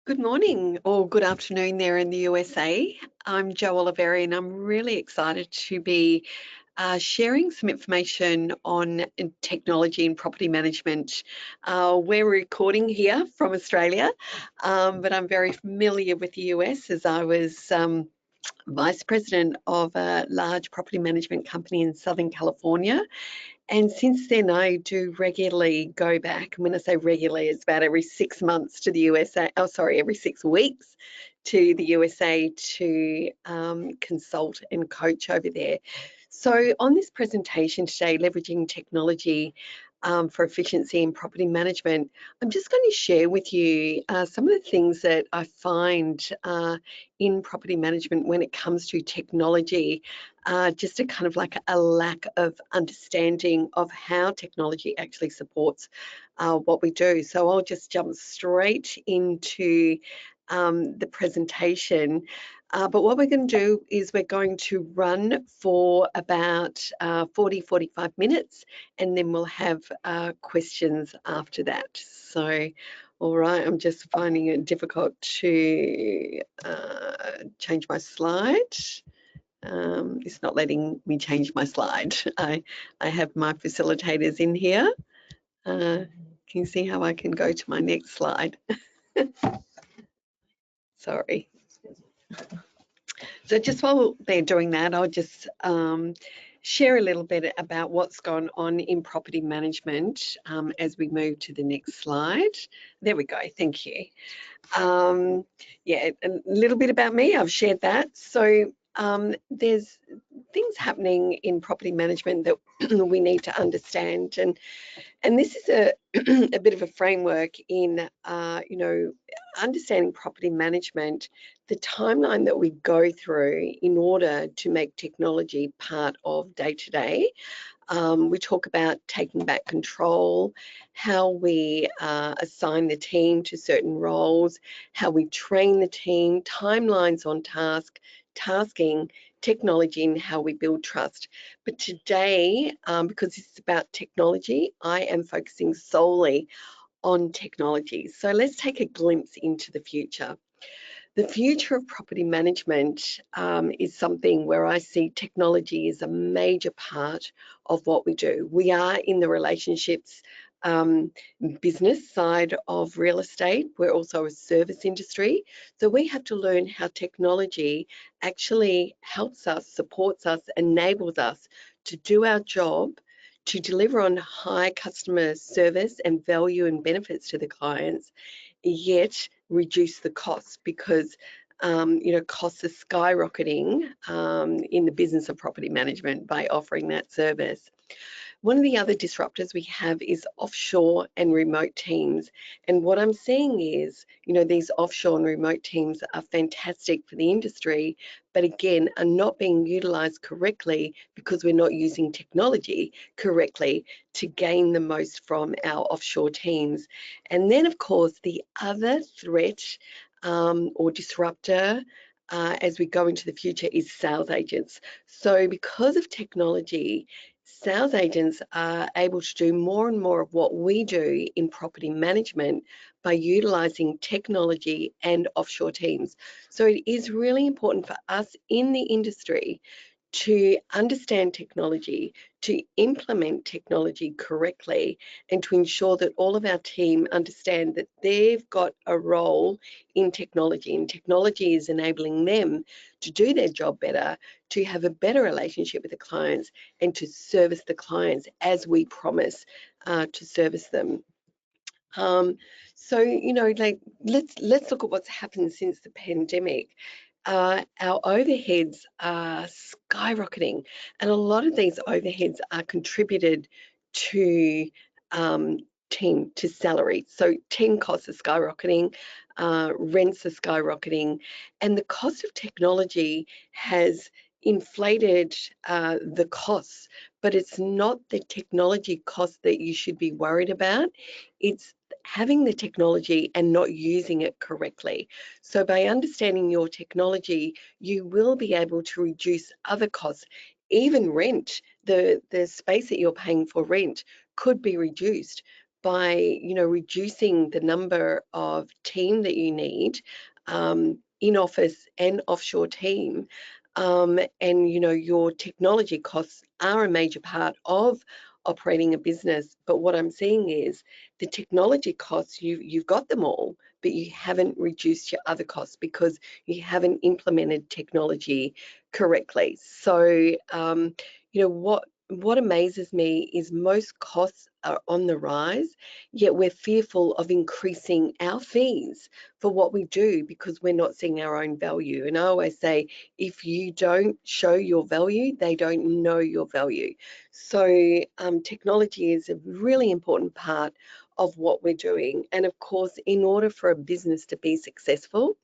Good morning or good afternoon there in the USA. I'm Jo Oliveri and I'm really excited to be sharing some information on technology and property management. We're recording here from Australia, but I'm very familiar with the US as I was vice president of a large property management company in Southern California. And since then, I do regularly go back. And when I say regularly, it's about every 6 months to the USA. Oh, sorry, every 6 weeks to the USA to consult and coach over there. So, on this presentation today, leveraging technology for efficiency in property management, I'm just going to share with you some of the things that I find in property management when it comes to technology, just a kind of like a lack of understanding of how technology actually supports what we do. So I'll just jump straight into the presentation. But what we're going to do is we're going to run for about 45 minutes, and then we'll have questions after that. So, all right, I'm just finding it difficult to change my slide. It's not letting me change my slide. I have my facilitators in here. Can you see how I can go to my next slide? Sorry. So just while they're doing that, I'll just share a little bit about what's gone on in property management as we move to the next slide. There we go. Thank you. Yeah, a little bit about me. I've shared that. So there's things happening in property management that we need to understand, and this is a a bit of a framework in understanding property management, the timeline that we go through in order to make technology part of day to day. We talk about taking back control, how we assign the team to certain roles, how we train the team, timelines on tasking, technology, and how we build trust. But today, because it's about technology, I am focusing solely on technology. So let's take a glimpse into the future. The future of property management is something where I see technology as a major part of what we do. We are in the relationships business side of real estate. We're also a service industry. So we have to learn how technology actually helps us, supports us, enables us to do our job, to deliver on high customer service and value and benefits to the clients, yet reduce the costs because costs are skyrocketing in the business of property management by offering that service. One of the other disruptors we have is offshore and remote teams. And what I'm seeing is, these offshore and remote teams are fantastic for the industry, but again, are not being utilized correctly because we're not using technology correctly to gain the most from our offshore teams. And then, of course, the other threat or disruptor as we go into the future is sales agents. So because of technology, sales agents are able to do more and more of what we do in property management by utilizing technology and offshore teams. So it is really important for us in the industry to understand technology, to implement technology correctly, and to ensure that all of our team understand that they've got a role in technology, and technology is enabling them to do their job better, to have a better relationship with the clients, and to service the clients as we promise to service them. So let's look at what's happened since the pandemic. Our overheads are skyrocketing, and a lot of these overheads are contributed to team to salary. So team costs are skyrocketing, rents are skyrocketing, and the cost of technology has inflated the costs, but it's not the technology cost that you should be worried about. It's having the technology and not using it correctly. So by understanding your technology, you will be able to reduce other costs. Even rent, the space that you're paying for rent could be reduced by, reducing the number of team that you need, in office and offshore team. And, your technology costs are a major part of operating a business. But what I'm seeing is the technology costs, you've got them all, but you haven't reduced your other costs because you haven't implemented technology correctly. So, what amazes me is most costs are on the rise, yet we're fearful of increasing our fees for what we do because we're not seeing our own value. And I always say, if you don't show your value, they don't know your value. So technology is a really important part of what we're doing. And of course, in order for a business to be successful,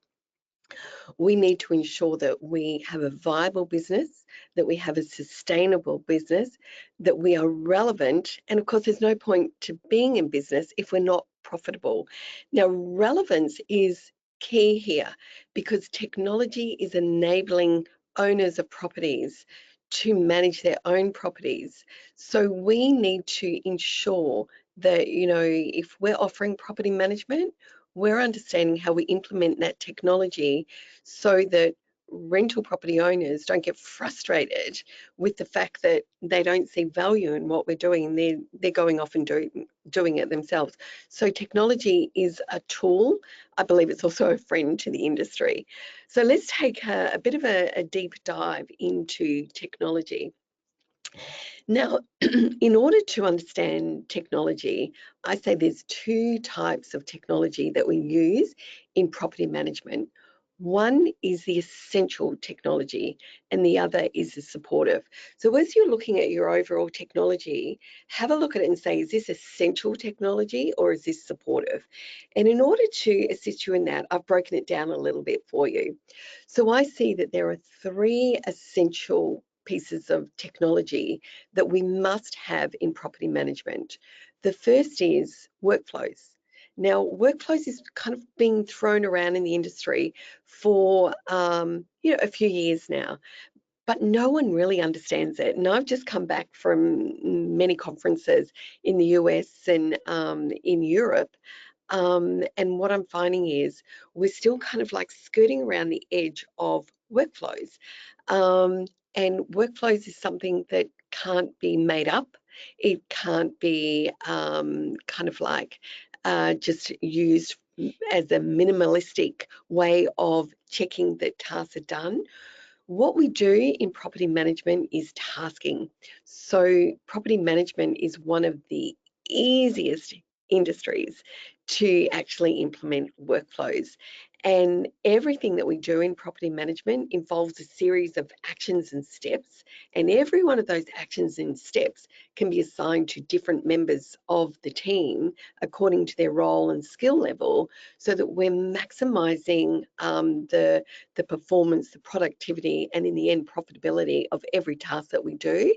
we need to ensure that we have a viable business, that we have a sustainable business, that we are relevant. And of course, there's no point to being in business if we're not profitable. Now, relevance is key here because technology is enabling owners of properties to manage their own properties. So we need to ensure that, if we're offering property management, we're understanding how we implement that technology so that rental property owners don't get frustrated with the fact that they don't see value in what we're doing. They're going off and doing it themselves. So technology is a tool. I believe it's also a friend to the industry. So let's take a bit of a deep dive into technology. Now, in order to understand technology, I say there's two types of technology that we use in property management. One is the essential technology and the other is the supportive. So as you're looking at your overall technology, have a look at it and say, is this essential technology or is this supportive? And in order to assist you in that, I've broken it down a little bit for you. So I see that there are three essential pieces of technology that we must have in property management. The first is workflows. Now, workflows is kind of being thrown around in the industry for a few years now, but no one really understands it. And I've just come back from many conferences in the US and in Europe. And what I'm finding is we're still kind of like skirting around the edge of workflows. Um, and workflows is something that can't be made up. It can't be kind of like just used as a minimalistic way of checking that tasks are done. What we do in property management is tasking. So property management is one of the easiest industries to actually implement workflows. And everything that we do in property management involves a series of actions and steps. And every one of those actions and steps can be assigned to different members of the team according to their role and skill level so that we're maximizing the performance, the productivity, and in the end, profitability of every task that we do.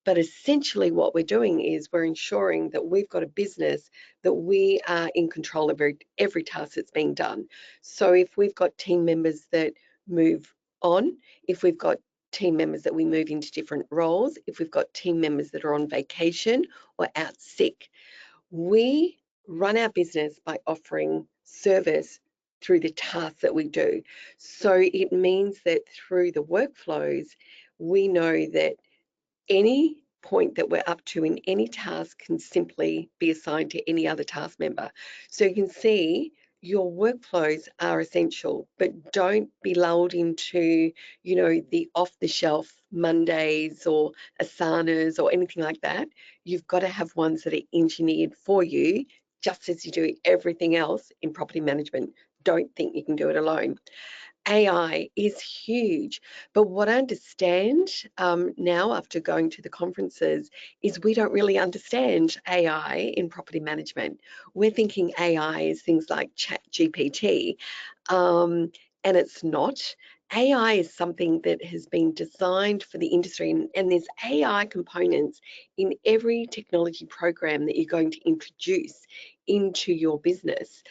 But essentially what we're doing is we're ensuring that we've got a business that we are in control of every task that's being done. So if we've got team members that move on, if we've got team members that we move into different roles, if we've got team members that are on vacation or out sick, we run our business by offering service through the tasks that we do. So it means that through the workflows, we know that any point that we're up to in any task can simply be assigned to any other task member. So you can see your workflows are essential, but don't be lulled into, the off-the-shelf Mondays or Asanas or anything like that. You've got to have ones that are engineered for you, just as you do everything else in property management. Don't think you can do it alone. AI is huge. But what I understand now after going to the conferences is we don't really understand AI in property management. We're thinking AI is things like ChatGPT, and it's not. AI is something that has been designed for the industry, and there's AI components in every technology program that you're going to introduce into your business.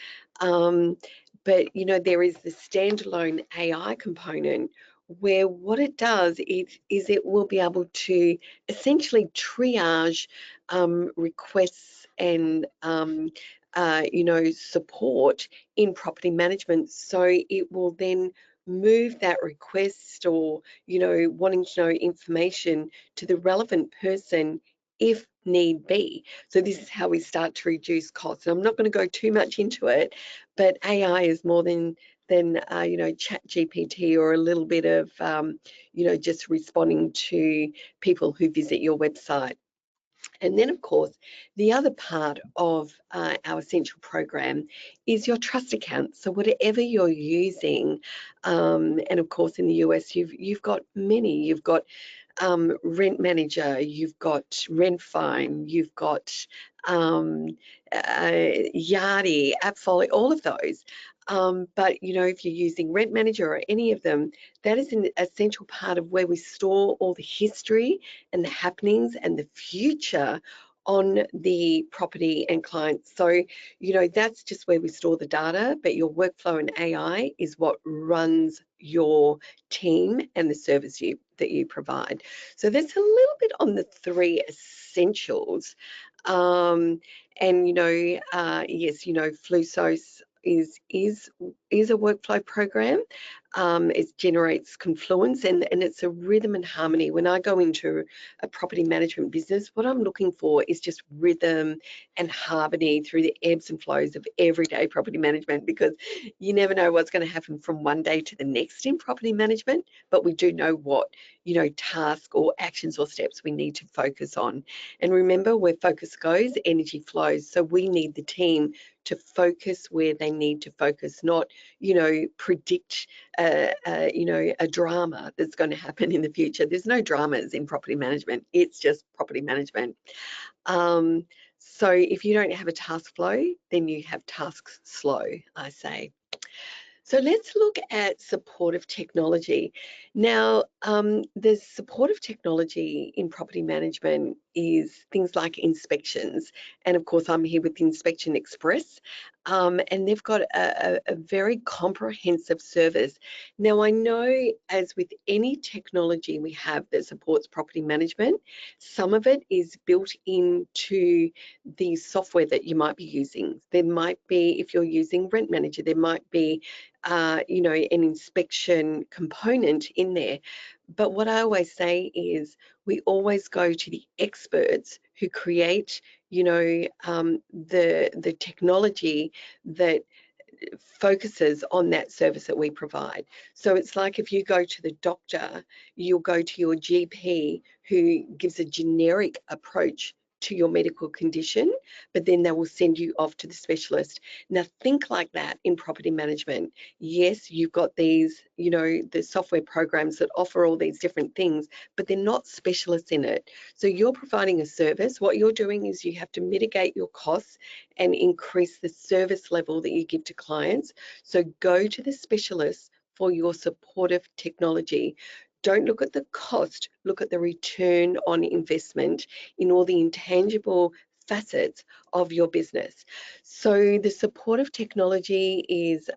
But there is the standalone AI component where what it does is it will be able to essentially triage requests and support in property management. So it will then move that request or, wanting to know information to the relevant person if need be. So this is how we start to reduce costs. And I'm not going to go too much into it, but AI is more than chat GPT or a little bit of just responding to people who visit your website. And then, of course, the other part of our essential program is your trust account. So whatever you're using, and of course in the US, you've got many. You've got Rent Manager, you've got Rent Fine, you've got um, Yardi, AppFolio, all of those. But if you're using Rent Manager or any of them, that is an essential part of where we store all the history and the happenings and the future on the property and clients. So, that's just where we store the data, but your workflow and AI is what runs your team and the service that you provide. So that's a little bit on the three essentials. And yes, Flusos is a workflow program. It generates confluence and it's a rhythm and harmony. When I go into a property management business, what I'm looking for is just rhythm and harmony through the ebbs and flows of everyday property management, because you never know what's going to happen from one day to the next in property management, but we do know what, task or actions or steps we need to focus on. And remember, where focus goes, energy flows. So we need the team to focus where they need to focus, not, predict, a drama that's going to happen in the future. There's no dramas in property management. It's just property management. So if you don't have a task flow, then you have tasks slow, I say. So let's look at supportive technology. Now, the supportive technology in property management is things like inspections. And of course, I'm here with Inspection Express. And they've got a very comprehensive service. Now, I know as with any technology we have that supports property management, some of it is built into the software that you might be using. There might be, if you're using Rent Manager, there might be an inspection component in there. But what I always say is we always go to the experts who create, the technology that focuses on that service that we provide. So it's like if you go to the doctor, you'll go to your GP who gives a generic approach to your medical condition, but then they will send you off to the specialist. Now think like that in property management. Yes, you've got these, the software programs that offer all these different things, but they're not specialists in it. So you're providing a service. What you're doing is you have to mitigate your costs and increase the service level that you give to clients. So go to the specialists for your supportive technology. Don't look at the cost, look at the return on investment in all the intangible facets of your business. So the supportive technology is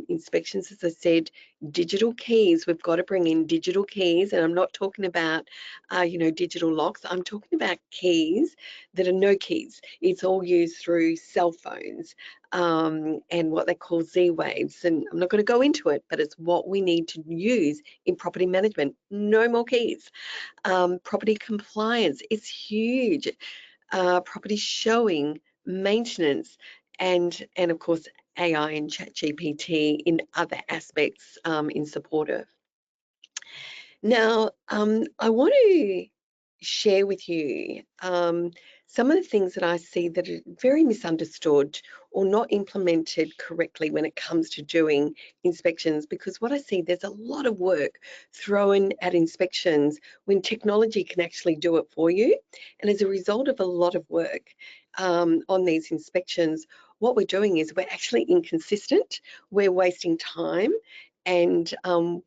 inspections, as I said, digital keys. We've got to bring in digital keys, and I'm not talking about, digital locks. I'm talking about keys that are no keys. It's all used through cell phones and what they call Z-Waves. And I'm not going to go into it, but it's what we need to use in property management. No more keys. Property compliance, it's huge. Property showing, maintenance, and of course AI and ChatGPT in other aspects in supportive. Now, I want to share with you some of the things that I see that are very misunderstood or not implemented correctly when it comes to doing inspections, because what I see, there's a lot of work thrown at inspections when technology can actually do it for you. And as a result of a lot of work on these inspections, what we're doing is we're actually inconsistent, we're wasting time, and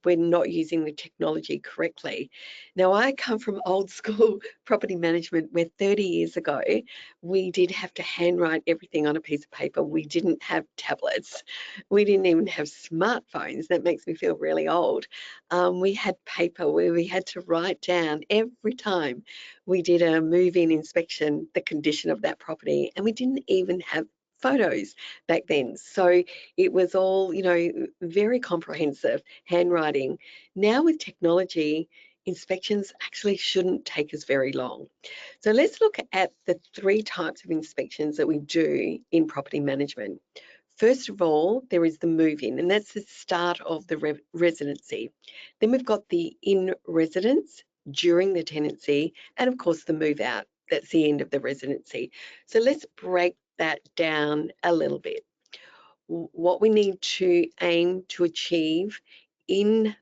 we're not using the technology correctly. Now, I come from old school property management where 30 years ago, we did have to handwrite everything on a piece of paper. We didn't have tablets. We didn't even have smartphones. That makes me feel really old. We had paper where we had to write down every time we did a move-in inspection, the condition of that property, and we didn't even have photos back then. So it was all, very comprehensive handwriting. Now with technology, inspections actually shouldn't take us very long. So let's look at the 3 types of inspections that we do in property management. First of all, there is the move-in, and that's the start of the residency. Then we've got the in-residence during the tenancy, and of course the move-out. That's the end of the residency. So let's break that down a little bit. What we need to aim to achieve in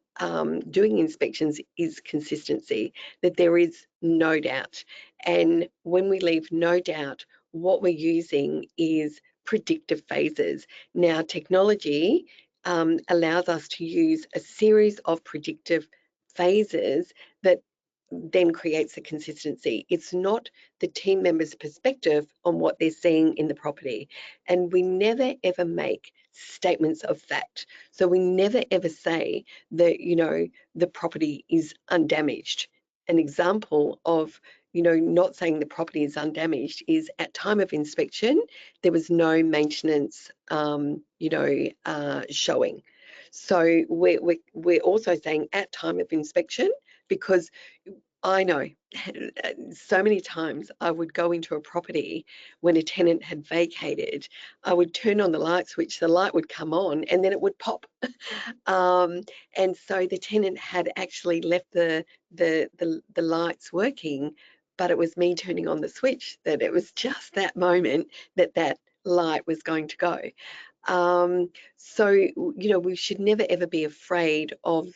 doing inspections is consistency, that there is no doubt. And when we leave no doubt, what we're using is predictive phases. Now, technology allows us to use a series of predictive phases that then creates the consistency. It's not the team member's perspective on what they're seeing in the property. And we never ever make statements of fact. So we never ever say that, the property is undamaged. An example of, not saying the property is undamaged is at time of inspection, there was no maintenance, showing. So we're also saying at time of inspection, because I know so many times I would go into a property when a tenant had vacated. I would turn on the light switch, the light would come on, and then it would pop. Um, and so the tenant had actually left the lights working, but it was me turning on the switch that it was just that moment that that light was going to go. So we should never ever be afraid of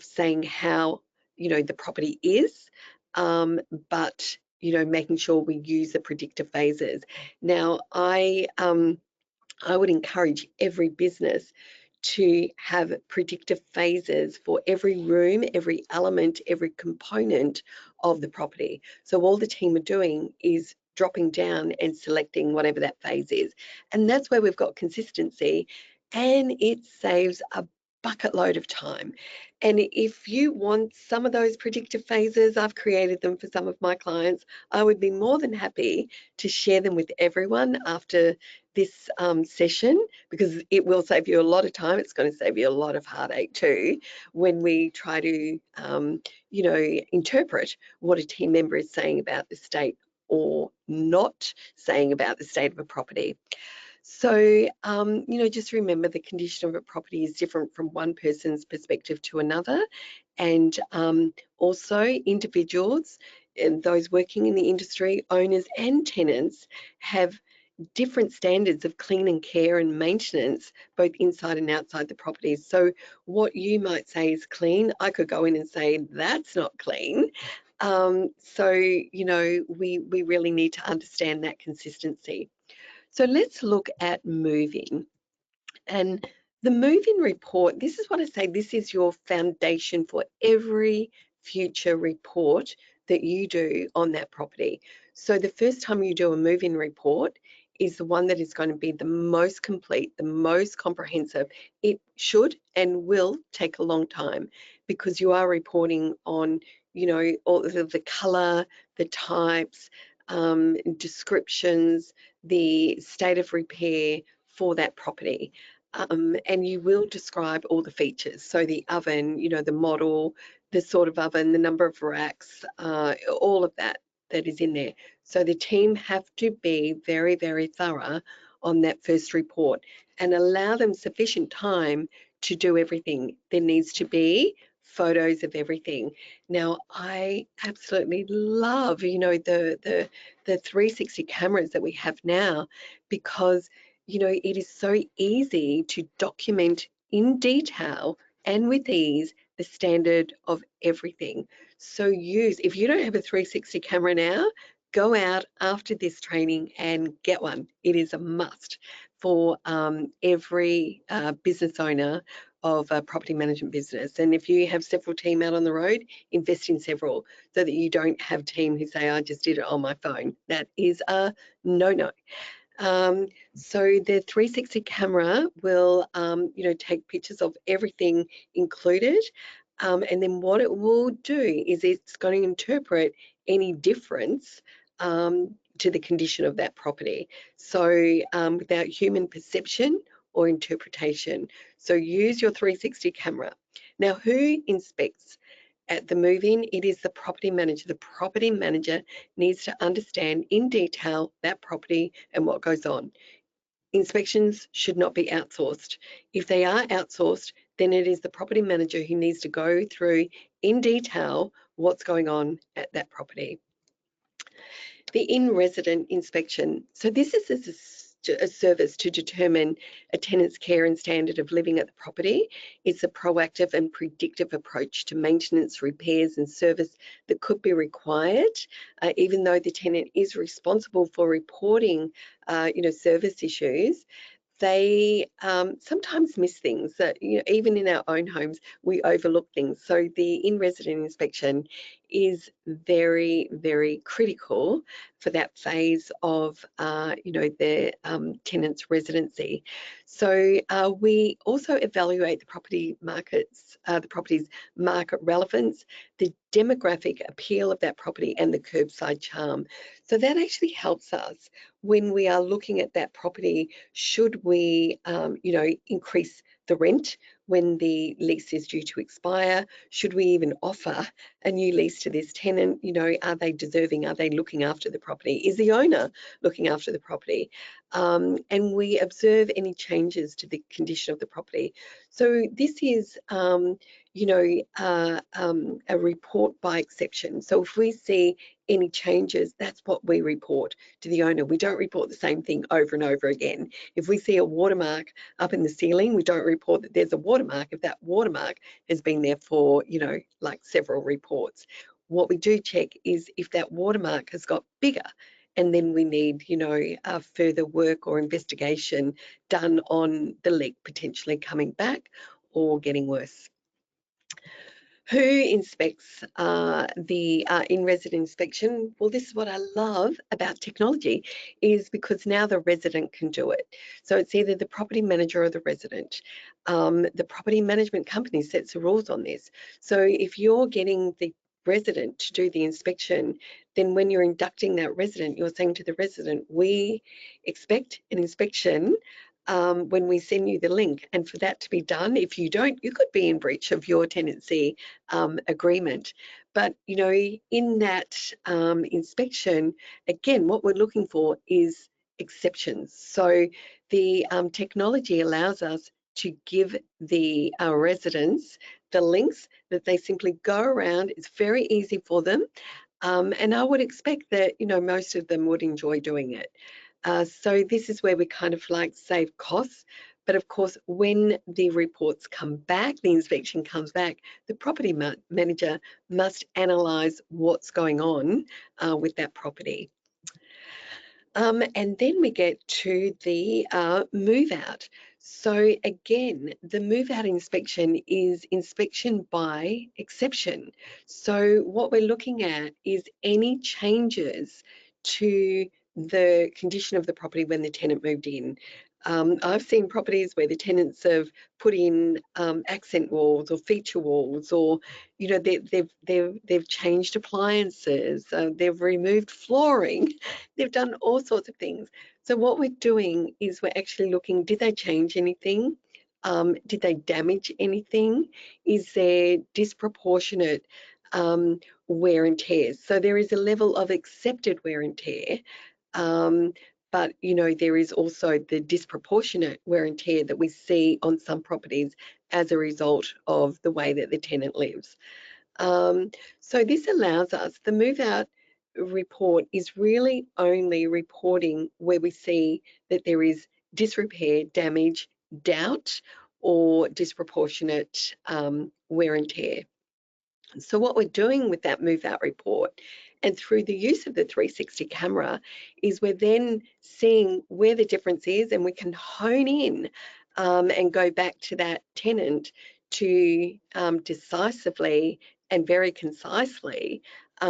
saying how the property is, but making sure we use the predictive phases. Now, I would encourage every business to have predictive phases for every room, every element, every component of the property. So all the team are doing is dropping down and selecting whatever that phase is. And that's where we've got consistency, and it saves a bucket load of time. And if you want some of those predictive phases, I've created them for some of my clients. I would be more than happy to share them with everyone after this session, because it will save you a lot of time. It's going to save you a lot of heartache too when we try to, interpret what a team member is saying about the state or not saying about the state of a property. So, just remember the condition of a property is different from one person's perspective to another. And also individuals and those working in the industry, owners and tenants, have different standards of clean and care and maintenance, both inside and outside the property. So what you might say is clean, I could go in and say that's not clean. So, we really need to understand that consistency. So let's look at moving. And the move-in report, this is what I say, this is your foundation for every future report that you do on that property. So the first time you do a move-in report is the one that is going to be the most complete, the most comprehensive. It should and will take a long time because you are reporting on, all of the color, the types, descriptions, the state of repair for that property. And you will describe all the features. So the oven, the model, the sort of oven, the number of racks, all of that is in there. So the team have to be very, very thorough on that first report and allow them sufficient time to do everything. There needs to be photos of everything. Now, I absolutely love, the 360 cameras that we have now, because it is so easy to document in detail and with ease the standard of everything. So if you don't have a 360 camera now, go out after this training and get one. It is a must for every business owner of a property management business. And if you have several team out on the road, invest in several so that you don't have team who say, I just did it on my phone. That is a no-no. So the 360 camera will, take pictures of everything included. And then what it will do is it's going to interpret any difference to the condition of that property. So without human perception or interpretation. So use your 360 camera. Now, who inspects? At the move-in, it is the property manager. The property manager needs to understand in detail that property and what goes on. Inspections should not be outsourced. If they are outsourced, then it is the property manager who needs to go through in detail what's going on at that property. The in-resident inspection. So this is a service to determine a tenant's care and standard of living at the property. It's a proactive and predictive approach to maintenance, repairs and service that could be required, even though the tenant is responsible for reporting, service issues. They sometimes miss things that, even in our own homes, we overlook things. So the in-resident inspection is very, very critical for that phase of, their tenant's residency. So we also evaluate the property markets, the property's market relevance, the demographic appeal of that property and the curbside charm. So that actually helps us when we are looking at that property. Should we, increase the rent when the lease is due to expire? Should we even offer a new lease to this tenant? Are they deserving? Are they looking after the property? Is the owner looking after the property? And we observe any changes to the condition of the property. So this is, a report by exception. So if we see any changes, that's what we report to the owner. We don't report the same thing over and over again. If we see a watermark up in the ceiling, we don't report that there's a watermark if that watermark has been there for, several reports. What we do check is if that watermark has got bigger, and then we need, further work or investigation done on the leak potentially coming back or getting worse. Who inspects the in-resident inspection? Well, this is what I love about technology, is because now the resident can do it. So it's either the property manager or the resident. The property management company sets the rules on this. So if you're getting the resident to do the inspection, then when you're inducting that resident, you're saying to the resident, we expect an inspection when we send you the link. And for that to be done, if you don't, you could be in breach of your tenancy agreement. But, in that inspection, again, what we're looking for is exceptions. So the technology allows us to give the residents the links that they simply go around. It's very easy for them. And I would expect that, most of them would enjoy doing it. So this is where we kind of save costs. But of course, when the reports come back, the inspection comes back, the property manager must analyse what's going on with that property. And then we get to the move out. So again, the move out inspection is inspection by exception. So what we're looking at is any changes to the condition of the property when the tenant moved in. I've seen properties where the tenants have put in accent walls or feature walls, or they've changed appliances, they've removed flooring, they've done all sorts of things. So what we're doing is we're actually looking, did they change anything? Did they damage anything? Is there disproportionate wear and tear? So there is a level of accepted wear and tear, but there is also the disproportionate wear and tear that we see on some properties as a result of the way that the tenant lives. So this allows us, the move out report is really only reporting where we see that there is disrepair, damage, doubt, or disproportionate wear and tear. So what we're doing with that move out report, and through the use of the 360 camera, is we're then seeing where the difference is, and we can hone in and go back to that tenant to decisively and very concisely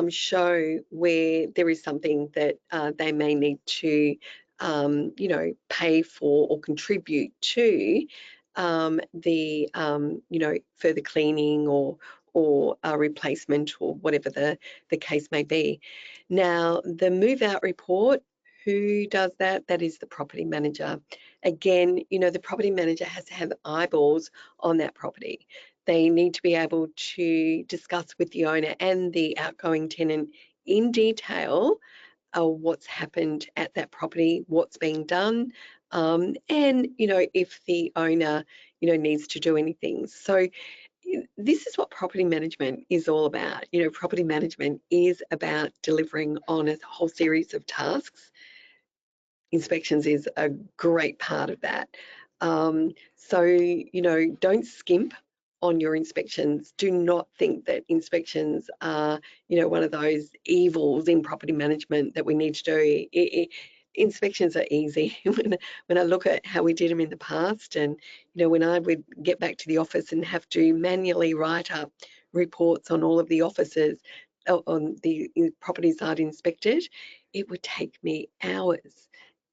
show where there is something that they may need to, pay for or contribute to further cleaning or a replacement or whatever the case may be. Now, the move out report, who does that? That is the property manager. Again, the property manager has to have eyeballs on that property. They need to be able to discuss with the owner and the outgoing tenant in detail what's happened at that property, what's being done, and if the owner needs to do anything. So this is what property management is all about. Property management is about delivering on a whole series of tasks. Inspections is a great part of that. So, don't skimp on your inspections. Do not think that inspections are, one of those evils in property management that we need to do. Inspections are easy. When I look at how we did them in the past, and when I would get back to the office and have to manually write up reports on all of the offices on the properties I'd inspected, it would take me hours,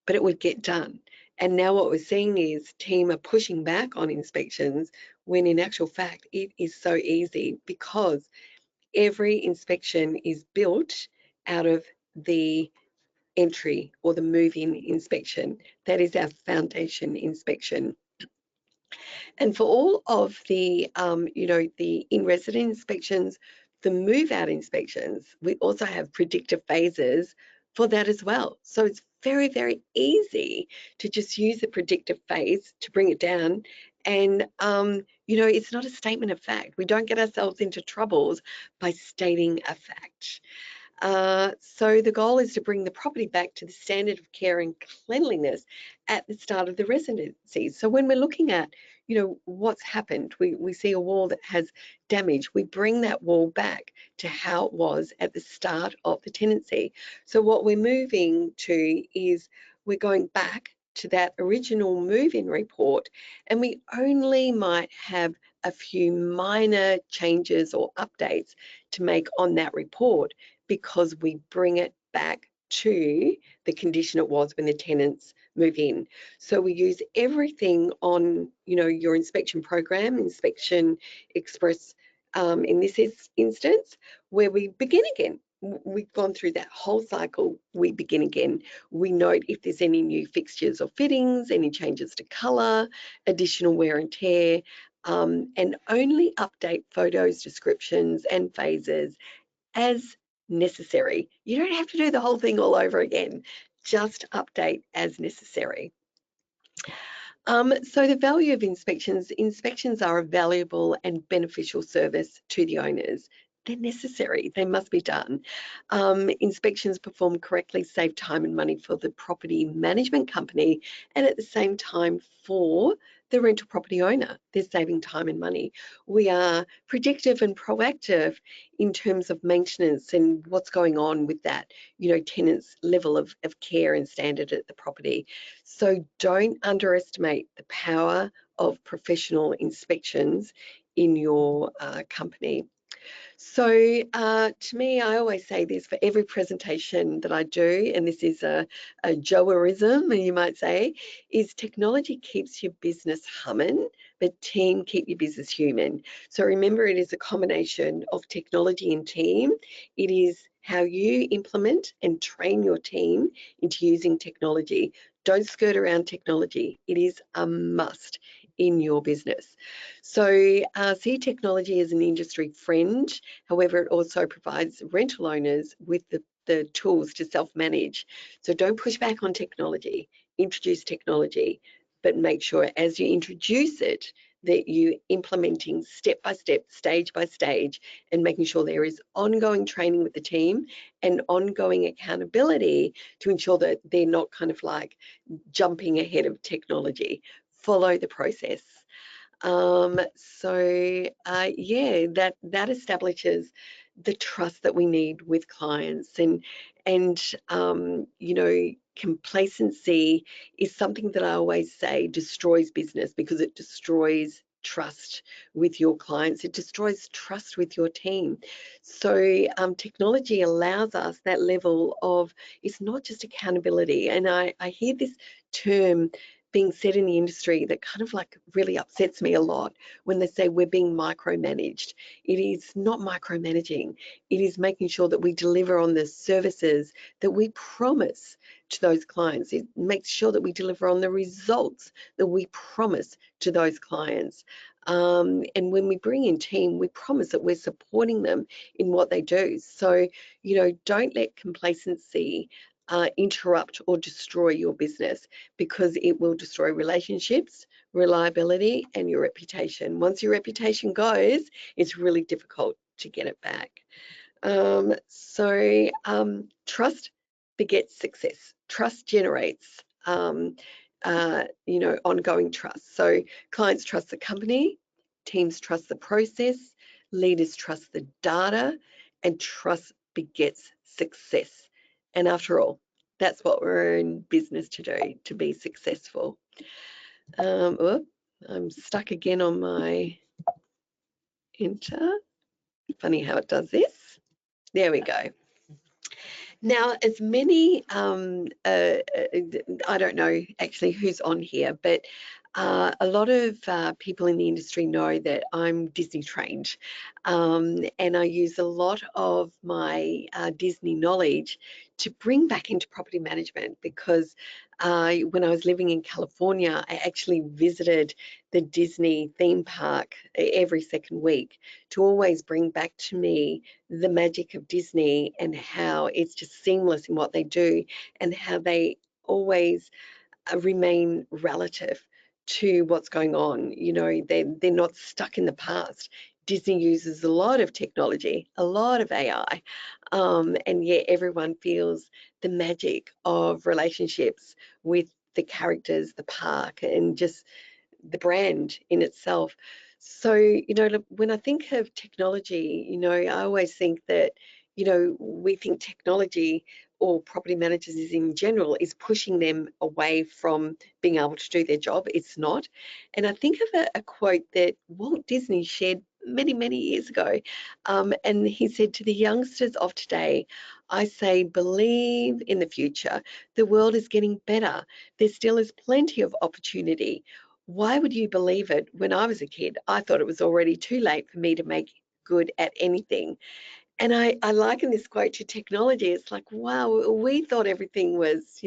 but it would get done. And now what we're seeing is team are pushing back on inspections when in actual fact it is so easy, because every inspection is built out of the entry or the move-in inspection. That is our foundation inspection. And for all of the, the in-resident inspections, the move-out inspections, we also have predictive phases for that as well. So it's very, very easy to just use the predictive phase to bring it down. And, it's not a statement of fact. We don't get ourselves into troubles by stating a fact. So the goal is to bring the property back to the standard of care and cleanliness at the start of the residency. So when we're looking at, what's happened, we see a wall that has damage, we bring that wall back to how it was at the start of the tenancy. So what we're moving to is we're going back to that original move-in report, and we only might have a few minor changes or updates to make on that report, because we bring it back to the condition it was when the tenants move in. So we use everything on, your inspection program, Inspection Express, in this instance, where we begin again. We've gone through that whole cycle, we begin again. We note if there's any new fixtures or fittings, any changes to colour, additional wear and tear, and only update photos, descriptions and phases as necessary. You don't have to do the whole thing all over again. Just update as necessary. So the value of inspections are a valuable and beneficial service to the owners. They're necessary, they must be done. Inspections performed correctly save time and money for the property management company, and at the same time for the rental property owner. They're saving time and money. We are predictive and proactive in terms of maintenance and what's going on with that, tenant's level of care and standard at the property. So don't underestimate the power of professional inspections in your company. So to me, I always say this for every presentation that I do, and this is a Joerism, you might say, is technology keeps your business humming, but team keep your business human. So remember, it is a combination of technology and team. It is how you implement and train your team into using technology. Don't skirt around technology. It is a must in your business. So see technology as an industry friend. However, it also provides rental owners with the tools to self-manage. So don't push back on technology. Introduce technology, but make sure as you introduce it that you're implementing step by step, stage by stage, and making sure there is ongoing training with the team and ongoing accountability to ensure that they're not kind of like jumping ahead of technology. Follow the process. Yeah, that establishes the trust that we need with clients, and complacency is something that I always say destroys business because it destroys trust with your clients. It destroys trust with your team. So technology allows us that level of, it's not just accountability. And I hear this term being said in the industry that kind of like really upsets me a lot when they say we're being micromanaged. It is not micromanaging. It is making sure that we deliver on the services that we promise to those clients. It makes sure that we deliver on the results that we promise to those clients. And when we bring in team, we promise that we're supporting them in what they do. So, don't let complacency interrupt or destroy your business, because it will destroy relationships, reliability, and your reputation. Once your reputation goes, it's really difficult to get it back. Trust begets success. Trust generates, ongoing trust. So clients trust the company, teams trust the process, leaders trust the data, and trust begets success. And after all, that's what we're in business to do, to be successful. I'm stuck again on my enter. Funny how it does this. There we go. Now, as many, I don't know actually who's on here, but a lot of people in the industry know that I'm Disney trained, and I use a lot of my Disney knowledge to bring back into property management, because when I was living in California, I actually visited the Disney theme park every second week to always bring back to me the magic of Disney and how it's just seamless in what they do, and how they always remain relative to what's going on. They're not stuck in the past. Disney uses a lot of technology, a lot of AI, and yet everyone feels the magic of relationships with the characters, the park, and just the brand in itself. So, when I think of technology, I always think that, we think technology, or property managers is in general, is pushing them away from being able to do their job. It's not. And I think of a quote that Walt Disney shared many, many years ago. And he said, to the youngsters of today, I say, believe in the future. The world is getting better. There still is plenty of opportunity. Why would you believe it? When I was a kid, I thought it was already too late for me to make good at anything. And I liken this quote to technology. It's like, wow, we thought everything was,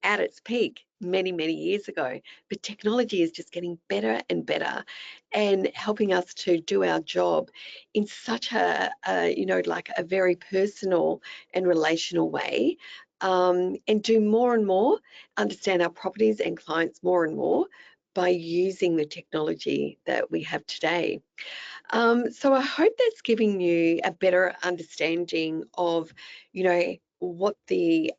at its peak many, many years ago. But technology is just getting better and better, and helping us to do our job in such like a very personal and relational way, and do more and more, understand our properties and clients more and more by using the technology that we have today. So I hope that's giving you a better understanding of, what the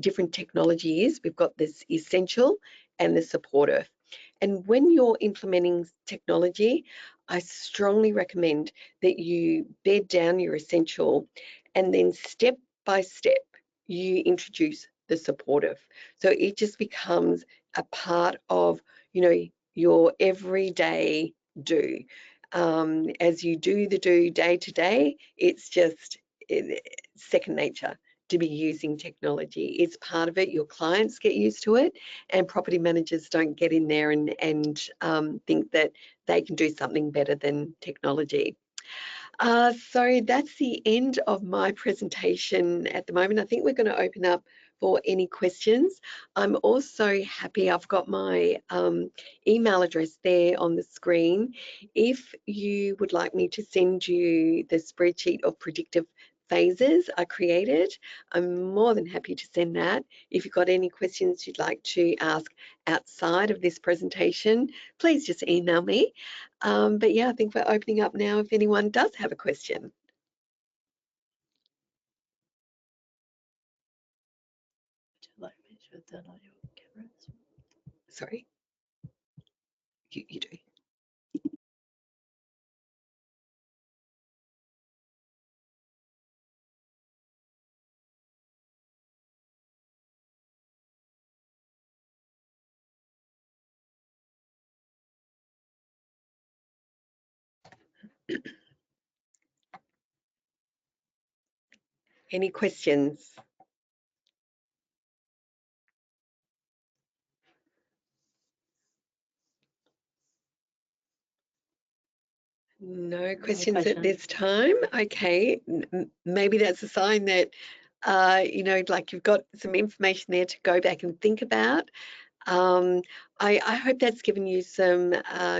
different technology is. We've got this essential and the supportive. And when you're implementing technology, I strongly recommend that you bed down your essential, and then step by step, you introduce the supportive. So it just becomes a part of, your everyday do. As you do the do day to day, it's just second nature to be using technology. It's part of it. Your clients get used to it, and property managers don't get in there and think that they can do something better than technology. So that's the end of my presentation at the moment. I think we're going to open up for any questions. I'm also happy, I've got my email address there on the screen. If you would like me to send you the spreadsheet of predictive phases I created, I'm more than happy to send that. If you've got any questions you'd like to ask outside of this presentation, please just email me. But yeah, I think we're opening up now if anyone does have a question. Sorry, you do. Any questions? No questions at this time. Okay, maybe that's a sign that like you've got some information there to go back and think about. Um, I hope that's given you some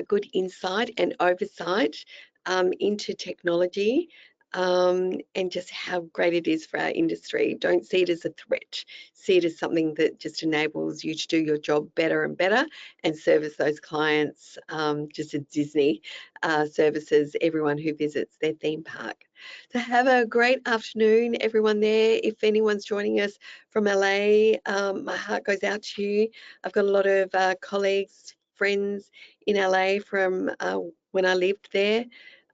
good insight and oversight into technology and just how great it is for our industry. Don't see it as a threat. See it as something that just enables you to do your job better and better and service those clients just as Disney services everyone who visits their theme park. So have a great afternoon, everyone there. If anyone's joining us from LA, my heart goes out to you. I've got a lot of colleagues, friends in LA from when I lived there.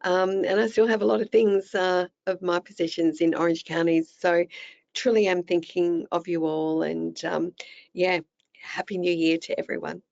And I still have a lot of things of my positions in Orange counties. So truly am thinking of you all. And yeah, Happy New Year to everyone.